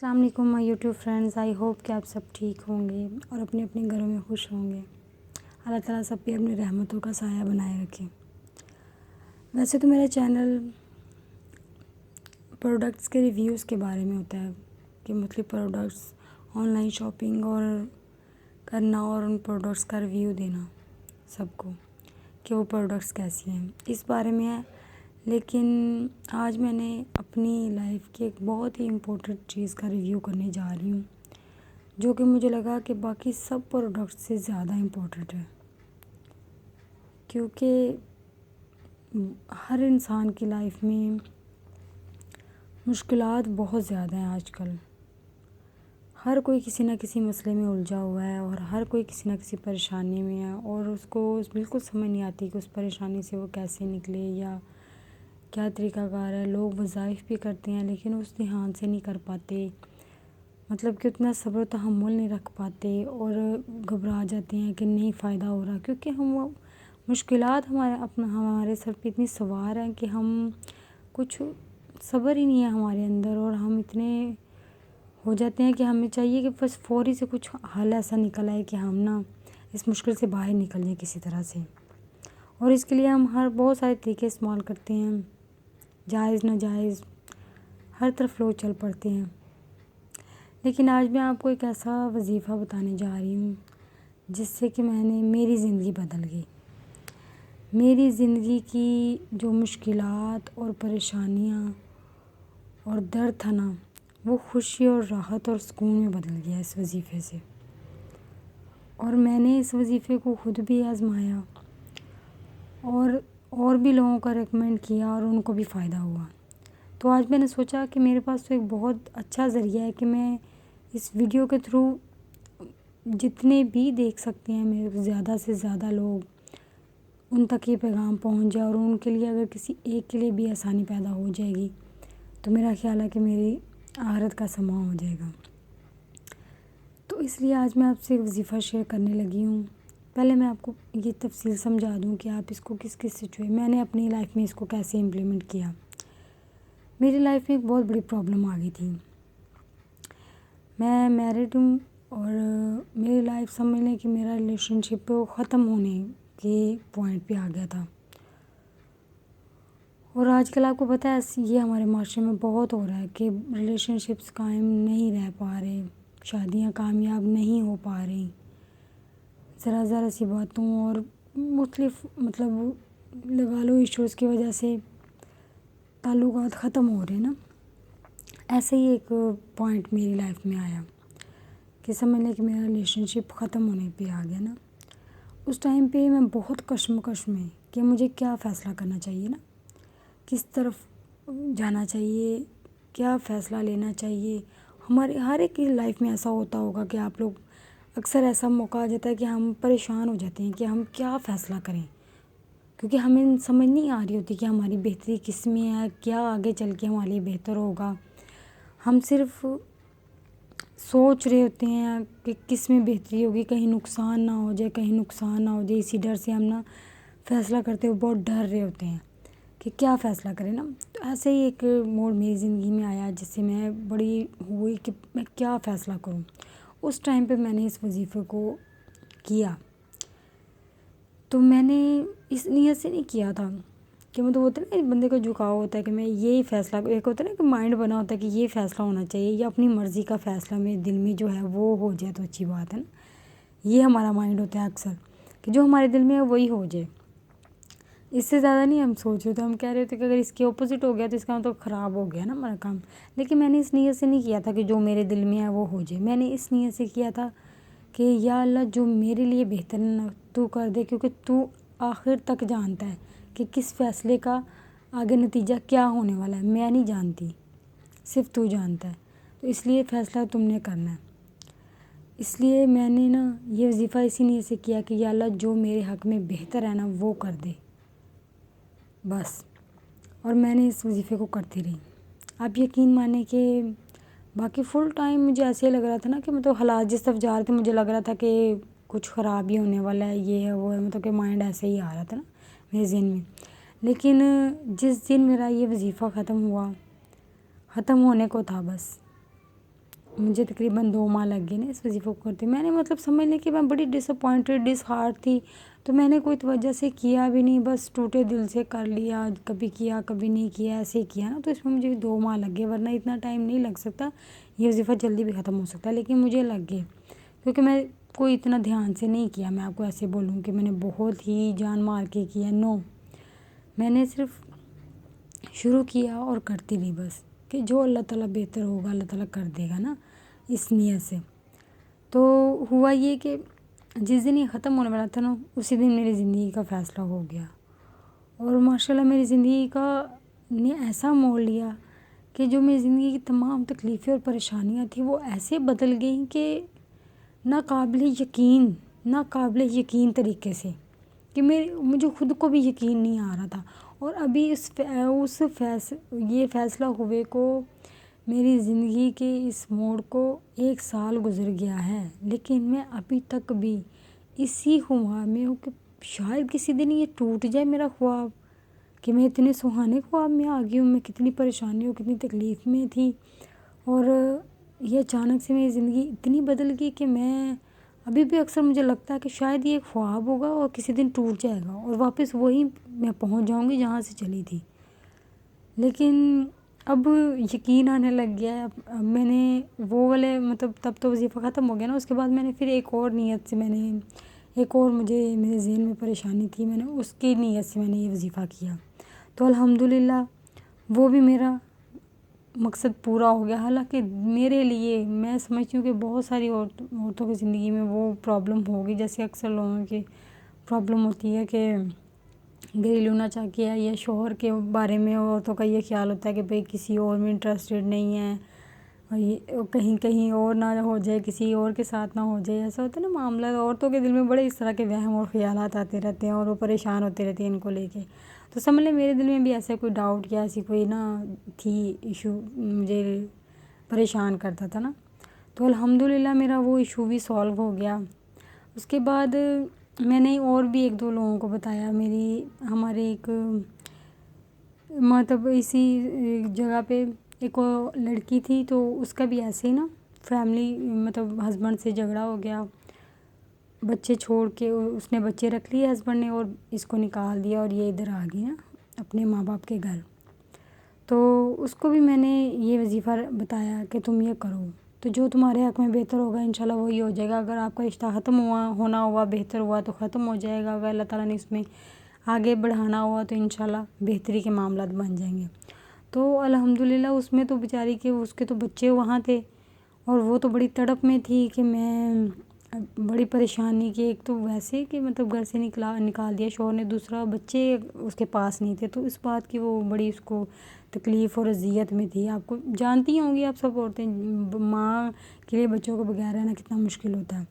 السلام علیکم مائی YouTube friends, I hope کہ آپ سب ٹھیک ہوں گے اور اپنے اپنے گھروں میں خوش ہوں گے۔ اللہ تعالیٰ سب پہ اپنی رحمتوں کا سایہ بنائے رکھے۔ ویسے تو میرا چینل پروڈکٹس کے ریویوز کے بارے میں ہوتا ہے کہ مختلف پروڈکٹس آن لائن شاپنگ اور کرنا اور ان پروڈکٹس کا ریویو دینا سب کو کہ وہ پروڈکٹس کیسی ہیں، اس بارے میں ہے۔ لیکن آج میں نے اپنی لائف کی ایک بہت ہی امپورٹنٹ چیز کا ریویو کرنے جا رہی ہوں، جو کہ مجھے لگا کہ باقی سب پروڈکٹس سے زیادہ امپورٹنٹ ہے، کیونکہ ہر انسان کی لائف میں مشکلات بہت زیادہ ہیں آج کل۔ ہر کوئی کسی نہ کسی مسئلے میں الجھا ہوا ہے اور ہر کوئی کسی نہ کسی پریشانی میں ہے، اور اس کو بالکل سمجھ نہیں آتی کہ اس پریشانی سے وہ کیسے نکلے یا کیا طریقہ کار ہے۔ لوگ وظائف بھی کرتے ہیں لیکن اس دھیان سے نہیں کر پاتے، مطلب کہ اتنا صبر و تحمل نہیں رکھ پاتے اور گھبرا جاتے ہیں کہ نہیں فائدہ ہو رہا، کیونکہ ہم وہ مشکلات ہمارے سر پہ اتنی سوار ہیں کہ ہم کچھ صبر ہی نہیں ہے ہمارے اندر، اور ہم اتنے ہو جاتے ہیں کہ ہمیں چاہیے کہ بس فوری سے کچھ حل ایسا نکل آئے کہ ہم اس مشکل سے باہر نکل جائیں کسی طرح سے۔ اور اس کے لیے ہم بہت سارے طریقے استعمال کرتے ہیں، جائز ناجائز ہر طرف لوگ چل پڑتے ہیں۔ لیکن آج میں آپ کو ایک ایسا وظیفہ بتانے جا رہی ہوں جس سے کہ میری زندگی بدل گئی۔ میری زندگی کی جو مشکلات اور پریشانیاں اور درد تھا نا، وہ خوشی اور راحت اور سکون میں بدل گیا اس وظیفے سے۔ اور میں نے اس وظیفے کو خود بھی آزمایا اور بھی لوگوں کا ریکمینڈ کیا اور ان کو بھی فائدہ ہوا۔ تو آج میں نے سوچا کہ میرے پاس تو ایک بہت اچھا ذریعہ ہے کہ میں اس ویڈیو کے تھرو جتنے بھی دیکھ سکتے ہیں میرے زیادہ سے زیادہ لوگ ان تک یہ پیغام پہنچ جائے، اور ان کے لیے اگر کسی ایک کے لیے بھی آسانی پیدا ہو جائے گی تو میرا خیال ہے کہ میری آخرت کا سامان ہو جائے گا۔ تو اس لیے آج میں آپ سے ایک وظیفہ شیئر کرنے لگی ہوں۔ پہلے میں آپ کو یہ تفصیل سمجھا دوں کہ آپ اس کو کس سچویشن میں نے اپنی لائف میں اس کو کیسے امپلیمنٹ کیا۔ میری لائف میں ایک بہت بڑی پرابلم آ گئی تھی۔ میں میرڈ ہوں اور میری لائف سمجھ لیں کہ میرا ریلیشن شپ ختم ہونے کے پوائنٹ پہ آ گیا تھا۔ اور آج کل آپ کو پتہ ہے یہ ہمارے معاشرے میں بہت ہو رہا ہے کہ ریلیشن شپس قائم نہیں رہ پا رہے، شادیاں کامیاب نہیں ہو پا رہی، ذرا سی باتوں اور مختلف لگا لو ایشوز کی وجہ سے تعلقات ختم ہو رہے ہیں نا۔ ایسے ہی ایک پوائنٹ میری لائف میں آیا کہ سمجھ لیں کہ میرا ریلیشن شپ ختم ہونے پہ آ گیا نا۔ اس ٹائم پہ میں بہت کشمکش میں کہ مجھے کیا فیصلہ کرنا چاہیے نا، کس طرف جانا چاہیے، کیا فیصلہ لینا چاہیے۔ ہمارے ہر ایک کی لائف میں ایسا ہوتا ہوگا کہ آپ لوگ اکثر ایسا موقع آ جاتا ہے کہ ہم پریشان ہو جاتے ہیں کہ ہم کیا فیصلہ کریں، کیونکہ ہمیں سمجھ نہیں آ رہی ہوتی کہ ہماری بہتری کس میں ہے، کیا آگے چل کے ہمارے لیے بہتر ہوگا۔ ہم صرف سوچ رہے ہوتے ہیں کہ کس میں بہتری ہوگی، کہیں نقصان نہ ہو جائے، کہیں نقصان نہ ہو جائے، اسی ڈر سے ہم فیصلہ کرتے ہوئے بہت ڈر رہے ہوتے ہیں کہ کیا فیصلہ کریں نا۔ تو ایسے ہی ایک موڑ میری زندگی میں آیا جس سے میں بڑی ہوئی کہ میں کیا فیصلہ کروں۔ اس ٹائم پہ میں نے اس وظیفے کو کیا، تو میں نے اس نیت سے نہیں کیا تھا کہ ہوتا ہے نا بندے کا جھکاؤ ہوتا ہے کہ میں یہی فیصلہ، ایک ہوتا ہے نا کہ مائنڈ بنا ہوتا ہے کہ یہ فیصلہ ہونا چاہیے یا اپنی مرضی کا فیصلہ میرے دل میں جو ہے وہ ہو جائے تو اچھی بات ہے نا۔ یہ ہمارا مائنڈ ہوتا ہے اکثر کہ جو ہمارے دل میں ہے وہی ہو جائے، اس سے زیادہ نہیں ہم سوچ رہے، تو ہم کہہ رہے تھے کہ اگر اس کے اپوزٹ ہو گیا تو اس کا مطلب خراب ہو گیا نا ہمارا کام۔ لیکن میں نے اس نیت سے نہیں کیا تھا کہ جو میرے دل میں ہے وہ ہو جائے، میں نے اس نیت سے کیا تھا کہ یا اللہ جو میرے لیے بہتر ہے تو کر دے، کیونکہ تو آخر تک جانتا ہے کہ کس فیصلے کا آگے نتیجہ کیا ہونے والا ہے، میں نہیں جانتی، صرف تو جانتا ہے، تو اس لیے فیصلہ تم نے کرنا ہے۔ اس لیے میں نے یہ وظیفہ اسی نیت سے کیا کہ یا اللہ جو میرے حق میں بہتر ہے وہ کر دے بس۔ اور میں نے اس وظیفے کو کرتی رہی۔ آپ یقین مانیں کہ باقی فل ٹائم مجھے ایسے ہی لگ رہا تھا نا کہ حالات جس طرف جا رہے تھے مجھے لگ رہا تھا کہ کچھ خراب ہی ہونے والا ہے، یہ ہے وہ ہے، کہ مائنڈ ایسے ہی آ رہا تھا نا میرے ذہن میں۔ لیکن جس دن میرا یہ وظیفہ ختم ہونے کو تھا بس، مجھے تقریباً 2 ماہ لگ گئے نا اس وظیفے کو کرتے. میں نے مطلب سمجھ لیں کہ میں بڑی ڈس اپوائنٹڈ ڈس ہارٹ تھی. تو میں نے کوئی توجہ سے کیا بھی نہیں, بس ٹوٹے دل سے کر لیا, کبھی کیا کبھی نہیں کیا, ایسے ہی کیا نا. تو اس میں مجھے 2 ماہ لگ گئے, ورنہ اتنا ٹائم نہیں لگ سکتا, یہ وظیفہ جلدی بھی ختم ہو سکتا ہے, لیکن مجھے لگ گئے کیونکہ میں کوئی اتنا دھیان سے نہیں کیا. میں آپ کو ایسے بولوں کہ میں نے بہت ہی جان مار کے کیا, نو, میں نے صرف شروع کیا اور کرتی رہی بس, کہ جو اللہ تعالیٰ بہتر ہوگا اللہ تعالیٰ کر دے گا نا, اس نیت سے. تو ہوا یہ کہ جس دن یہ ختم ہونے والا تھا نا, اسی دن میری زندگی کا فیصلہ ہو گیا. اور ماشاء اللہ میری زندگی کا نے ایسا موڑ لیا کہ جو میری زندگی کی تمام تکلیفیں اور پریشانیاں تھیں وہ ایسے بدل گئیں کہ ناقابل یقین طریقے سے, کہ مجھے خود کو بھی یقین نہیں آ رہا تھا. اور ابھی یہ فیصلہ ہوئے کو میری زندگی کے اس موڑ کو 1 سال گزر گیا ہے, لیکن میں ابھی تک بھی اسی خواب میں ہوں کہ شاید کسی دن یہ ٹوٹ جائے میرا خواب, کہ میں اتنے سہانے خواب میں آ گئی ہوں. میں کتنی پریشانیوں کتنی تکلیف میں تھی, اور یہ اچانک سے میری زندگی اتنی بدل گئی کہ میں ابھی بھی اکثر مجھے لگتا ہے کہ شاید یہ ایک خواب ہوگا اور کسی دن ٹوٹ جائے گا اور واپس وہی میں پہنچ جاؤں گی جہاں سے چلی تھی. لیکن اب یقین آنے لگ گیا ہے. اب میں نے وہ والے مطلب تب تو وظیفہ ختم ہو گیا نا, اس کے بعد میں نے پھر ایک اور نیت سے ایک اور مجھے میرے ذہن میں پریشانی تھی, میں نے اس کی نیت سے میں نے یہ وظیفہ کیا. تو الحمدللہ وہ بھی میرا مقصد پورا ہو گیا. حالانکہ میرے لیے میں سمجھتی ہوں کہ بہت ساری عورتوں کی زندگی میں وہ پرابلم ہوگی, جیسے اکثر لوگوں کی پرابلم ہوتی ہے کہ گھریلو ناچاکیاں یا شوہر کے بارے میں عورتوں کا یہ خیال ہوتا ہے کہ بھئی کسی اور میں انٹرسٹڈ نہیں ہے, کہیں اور نہ ہو جائے, کسی اور کے ساتھ نہ ہو جائے. ایسا ہوتا ہے نا معاملہ, عورتوں کے دل میں بڑے اس طرح کے وہم اور خیالات آتے رہتے ہیں اور وہ پریشان ہوتے رہتے ہیں ان کو لے کے. تو سمجھ لیں میرے دل میں بھی ایسا کوئی ڈاؤٹ یا ایسی کوئی نا تھی ایشو مجھے پریشان کرتا تھا نا. تو الحمدللہ میرا وہ ایشو بھی سالو ہو گیا. اس کے بعد میں نے اور بھی 1-2 لوگوں کو بتایا. ہمارے ایک مطلب اسی جگہ پہ ایک لڑکی تھی, تو اس کا بھی ایسے ہی نا فیملی مطلب ہسبینڈ سے جھگڑا ہو گیا, بچے چھوڑ کے اس نے بچے رکھ لیے ہسبینڈ نے اور اس کو نکال دیا اور یہ ادھر آ گئی نا اپنے ماں باپ کے گھر. تو اس کو بھی میں نے یہ وظیفہ بتایا کہ تم یہ کرو, تو جو تمہارے حق میں بہتر ہوگا انشاءاللہ وہی ہو جائے گا. اگر آپ کا رشتہ ختم ہونا ہوا بہتر ہوا تو ختم ہو جائے گا, اگر اللہ تعالیٰ نے اس میں آگے بڑھانا ہوا تو انشاءاللہ بہتری کے معاملات بن جائیں گے. تو الحمدللہ اس میں تو بیچاری کے اس کے تو بچے وہاں تھے اور وہ تو بڑی تڑپ میں تھی کہ میں بڑی پریشانی کی. ایک تو ویسے کہ مطلب گھر سے نکال دیا شوہر نے, دوسرا بچے اس کے پاس نہیں تھے, تو اس بات کی وہ بڑی اس کو تکلیف اور اذیت میں تھی. آپ کو جانتی ہوں گی آپ سب عورتیں, ماں کے لیے بچوں کو بغیر رہنا کتنا مشکل ہوتا ہے.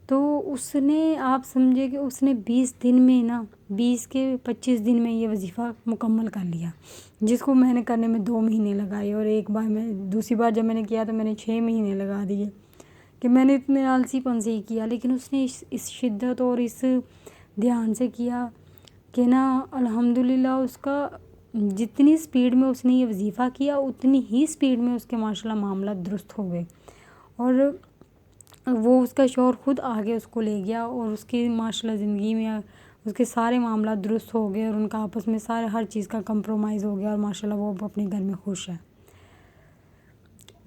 تو اس نے آپ سمجھے کہ اس نے 20 دن میں نا 20 کے 25 دن میں یہ وظیفہ مکمل کر لیا, جس کو میں نے کرنے میں 2 مہینے لگائے. اور دوسری بار جب میں نے کیا تو میں نے 6 مہینے لگا دیے کہ میں نے اتنے آلسی پن سے ہی کیا. لیکن اس نے اس شدت اور اس دھیان سے کیا کہ نا الحمدللہ اس کا جتنی سپیڈ میں اس نے یہ وظیفہ کیا اتنی ہی سپیڈ میں اس کے ماشاءاللہ معاملات درست ہو گئے. اور وہ اس کا شوہر خود آگے اس کو لے گیا اور اس کی ماشاءاللہ زندگی میں اس کے سارے معاملات درست ہو گئے اور ان کا آپس میں ہر چیز کا کمپرومائز ہو گیا اور ماشاءاللہ وہ اپنے گھر میں خوش ہے.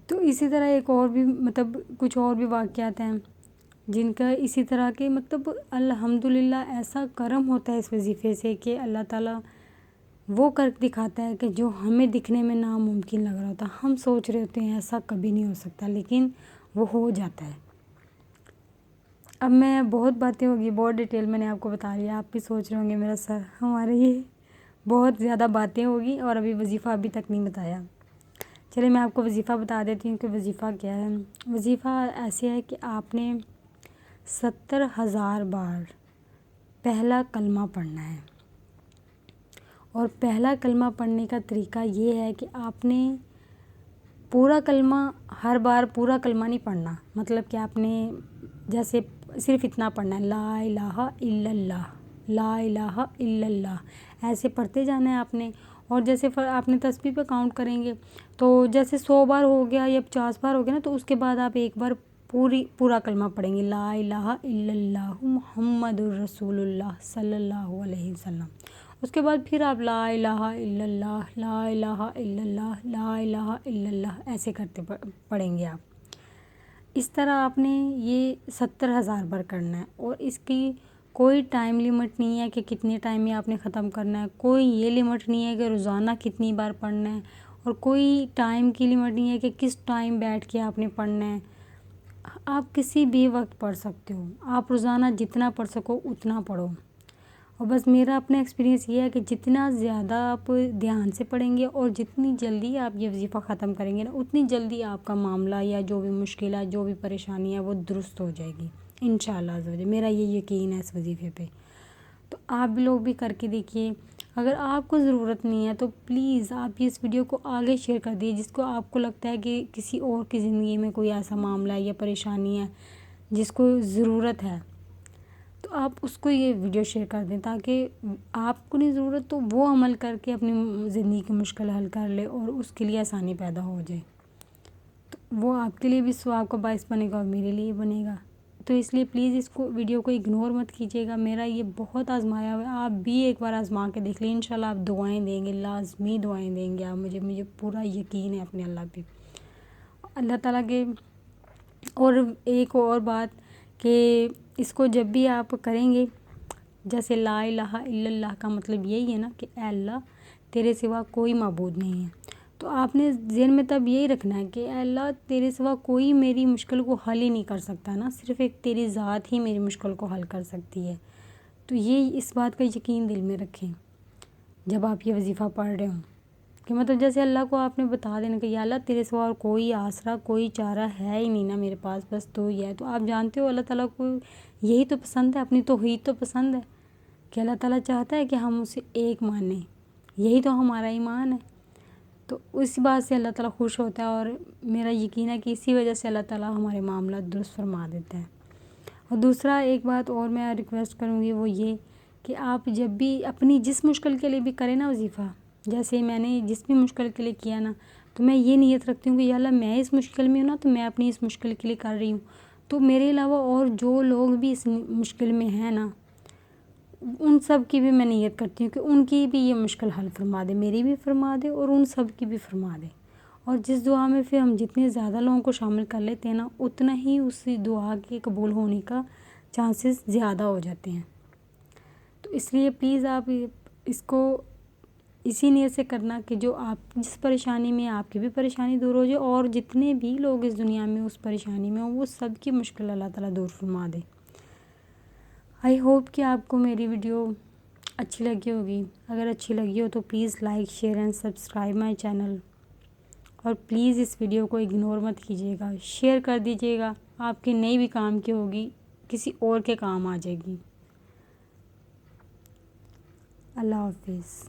تو اسی طرح ایک اور بھی مطلب کچھ اور بھی واقعات ہیں جن کا اسی طرح کے مطلب الحمدللہ ایسا کرم ہوتا ہے اس وظیفے سے کہ اللہ تعالیٰ وہ کر دکھاتا ہے کہ جو ہمیں دکھنے میں ناممکن لگ رہا ہوتا. ہم سوچ رہے ہوتے ہیں ایسا کبھی نہیں ہو سکتا, لیکن وہ ہو جاتا ہے. اب میں بہت باتیں ہوگی, بہت ڈیٹیل میں نے آپ کو بتا لیا, آپ بھی سوچ رہے ہوں گے میرا سر ہمارے یہ بہت زیادہ باتیں ہوگی اور ابھی وظیفہ ابھی تک نہیں بتایا. چلے میں آپ کو وظیفہ بتا دیتی ہوں کہ وظیفہ کیا ہے. وظیفہ ایسے ہے کہ آپ نے 70,000 بار پہلا کلمہ پڑھنا ہے. اور پہلا کلمہ پڑھنے کا طریقہ یہ ہے کہ آپ نے پورا کلمہ ہر بار پورا کلمہ نہیں پڑھنا. مطلب کہ آپ نے جیسے صرف اتنا پڑھنا ہے, لا الہ الا اللہ, لا الہ الا اللہ, ایسے پڑھتے جانا ہے آپ نے. اور جیسے آپ نے تسبیح پہ کاؤنٹ کریں گے تو جیسے 100 بار ہو گیا یا 50 بار ہو گیا نا، تو اس کے بعد آپ ایک بار پورا کلمہ پڑھیں گے، لا الہ الا اللہ محمد الرسول اللہ صلی اللہ علیہ وسلم۔ اس کے بعد پھر آپ لا الہ الا اللہ، لا الہ الا اللہ، لا الہ الا اللہ ایسے کرتے پڑھیں گے آپ۔ اس طرح آپ نے یہ 70,000 بار کرنا ہے، اور اس کی کوئی ٹائم لیمٹ نہیں ہے کہ کتنے ٹائم میں آپ نے ختم کرنا ہے، کوئی یہ لیمٹ نہیں ہے کہ روزانہ کتنی بار پڑھنا ہے، اور کوئی ٹائم کی لیمٹ نہیں ہے کہ کس ٹائم بیٹھ کے آپ نے پڑھنا ہے۔ آپ کسی بھی وقت پڑھ سکتے ہو، آپ روزانہ جتنا پڑھ سکو اتنا پڑھو۔ اور بس میرا اپنا ایکسپیرینس یہ ہے کہ جتنا زیادہ آپ دھیان سے پڑھیں گے اور جتنی جلدی آپ یہ وظیفہ ختم کریں گے نا، اتنی جلدی آپ کا معاملہ یا جو بھی مشکل ہے، جو بھی پریشانی ہے، وہ درست ہو جائے گی انشاءاللہ عز و جل۔ میرا یہ یقین ہے اس وظیفے پہ، تو آپ بھی لوگ بھی کر کے دیکھیے۔ اگر آپ کو ضرورت نہیں ہے تو پلیز آپ اس ویڈیو کو آگے شیئر کر دیجیے، جس کو آپ کو لگتا ہے کہ کسی اور کی زندگی میں کوئی ایسا معاملہ ہے یا پریشانی ہے جس کو ضرورت ہے، تو آپ اس کو یہ ویڈیو شیئر کر دیں، تاکہ آپ کو نہیں ضرورت تو وہ عمل کر کے اپنی زندگی کی مشکل حل کر لے اور اس کے لیے آسانی پیدا ہو جائے، تو وہ آپ کے لیے بھی ثواب کا باعث بنے گا اور میرے لیے بنے گا۔ تو اس لیے پلیز اس کو ویڈیو کو اگنور مت کیجیے گا، میرا یہ بہت آزمایا ہوا ہے، آپ بھی ایک بار آزما کے دیکھ لیں، انشاءاللہ آپ دعائیں دیں گے، لازمی دعائیں دیں گے آپ مجھے پورا یقین ہے اپنے اللہ پہ، اللہ تعالیٰ کے۔ اور ایک اور بات کہ اس کو جب بھی آپ کریں گے، جیسے لا الہ الا اللہ کا مطلب یہی ہے نا کہ اے اللہ تیرے سوا کوئی معبود نہیں ہے، تو آپ نے ذہن میں تب یہی رکھنا ہے کہ اے اللہ تیرے سوا کوئی میری مشکل کو حل ہی نہیں کر سکتا نا، صرف ایک تیری ذات ہی میری مشکل کو حل کر سکتی ہے۔ تو یہ اس بات کا یقین دل میں رکھیں جب آپ یہ وظیفہ پڑھ رہے ہوں، کہ مطلب جیسے اللہ کو آپ نے بتا دینا کہ یا اللہ تیرے سوا اور کوئی آسرا کوئی چارہ ہے ہی نہیں نا میرے پاس، بس تو ہی ہے۔ تو آپ جانتے ہو اللہ تعالیٰ کو یہی تو پسند ہے، اپنی توحید تو پسند ہے، کہ اللہ تعالیٰ چاہتا ہے کہ ہم اسے ایک مانیں، یہی تو ہمارا ایمان ہے۔ تو اس بات سے اللہ تعالیٰ خوش ہوتا ہے، اور میرا یقین ہے کہ اسی وجہ سے اللہ تعالیٰ ہمارے معاملات درست فرما دیتا ہے۔ اور دوسرا ایک بات اور میں ریکویسٹ کروں گی، وہ یہ کہ آپ جب بھی اپنی جس مشکل کے لیے بھی کریں نا وظیفہ، جیسے میں نے جس بھی مشکل کے لیے کیا نا، تو میں یہ نیت رکھتی ہوں کہ یا اللہ میں اس مشکل میں ہوں نا، تو میں اپنی اس مشکل کے لیے کر رہی ہوں، تو میرے علاوہ اور جو لوگ بھی اس مشکل میں ہیں نا، ان سب کی بھی میں نیت کرتی ہوں کہ ان کی بھی یہ مشکل حل فرما دے، میری بھی فرما دے اور ان سب کی بھی فرما دے۔ اور جس دعا میں پھر ہم جتنے زیادہ لوگوں کو شامل کر لیتے ہیں نا، اتنا ہی اس دعا کے قبول ہونے کا چانسز زیادہ ہو جاتے ہیں۔ تو اس لیے پلیز آپ اس کو اسی نیت سے کرنا کہ جو آپ جس پریشانی میں آپ کی بھی پریشانی دور ہو جائے، اور جتنے بھی لوگ اس دنیا میں اس پریشانی میں ہوں وہ سب کی مشکل اللہ تعالیٰ دور فرما دے۔ آئی ہوپ کہ آپ کو میری ویڈیو اچھی لگی ہوگی، اگر اچھی لگی ہو تو please like share and subscribe my channel, اور پلیز اس ویڈیو کو اگنور مت کیجیے گا، شیئر کر دیجیے گا، آپ کے نہیں بھی کام کی ہوگی کسی اور کے کام آ جائے گی۔ اللہ حافظ۔